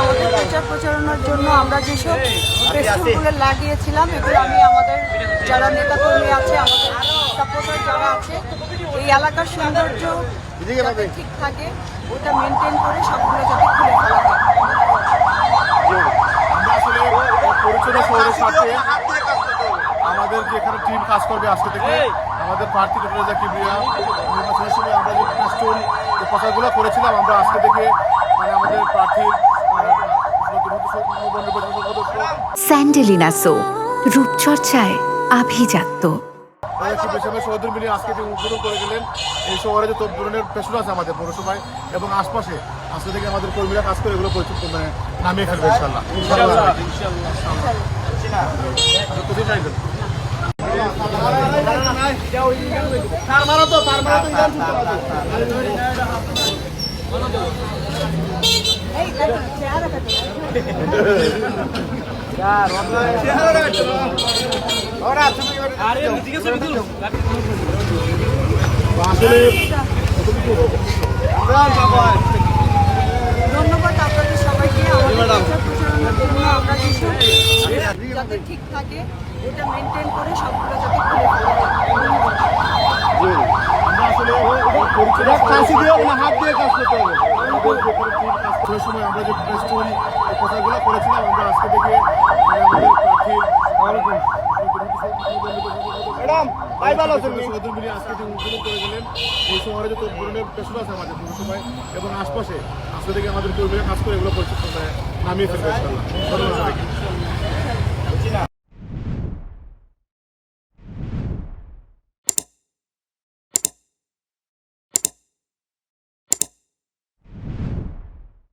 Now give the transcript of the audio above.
আমাদের প্রচার প্রচারণার জন্য আমরা যেসব ফেস্টিভ্যালগুলো লাগিয়েছিলাম, এগুলো আমি আমাদের যারা নেতাকর্মী আছে, আমাদের সাপোর্টার যারা আছে, এই এলাকার সৌন্দর্য যাতে ঠিক থাকে ওটা মেনটেন করে সবগুলো যাতে খুলে ফেলা হয়। আমরা আসলে পরিচ্ছন্ন শহরের সাথে আমাদের যে এখানে টিম কাজ করবে আজকে থেকে আমাদের প্রার্থী ডক্টর কিবরিয়া নির্বাচনের সময় আমরা যে ফেস্টুন প্রচারগুলো করেছিলাম, আমরা আজকে থেকে মানে আমাদের প্রার্থীর স্যান্ডেলিনা সো রূপচর্চায় আভিজাত্য। সৌধুর মিলিয়ে আজকে উদ্বোধন করে গেলেন। এই শহরে যে ধরনের ফেস্টুন আছে আমাদের পৌরসভায় এবং আশপাশে আজকে থেকে আমাদের কর্মীরা কাজ করে এগুলো মানে নামিয়ে ফেলবে ইনশাল্লাহ। ধন্যবাদ আপনাদের সবাইকে। আমাদের প্রচারণার জন্য আমরা যেসব যাতে ঠিক থাকে ওটা মেনটেন করে সবগুলো যাতে খুলে ফেলা হয়। আমরা আসলে হাত দিয়ে কাজ করতে হবে। সেই সময় আমরা যে ফেস্টুন প্রচারগুলো করেছিলাম, আমরা আজকে থেকে আমাদের প্রার্থীর সৌধুর মিলিয়ে আজকে থেকে উদ্বোধন করে গেলেন। এই শহরে যে ধরনের ফেস্টুন আছে আমাদের পৌরসভায় এবং আশপাশে আজকে থেকে আমাদের কর্মীরা কাজ করে এগুলো নামিয়ে ফেলবে ইনশাল্লাহ। ধন্যবাদ সবাইকে।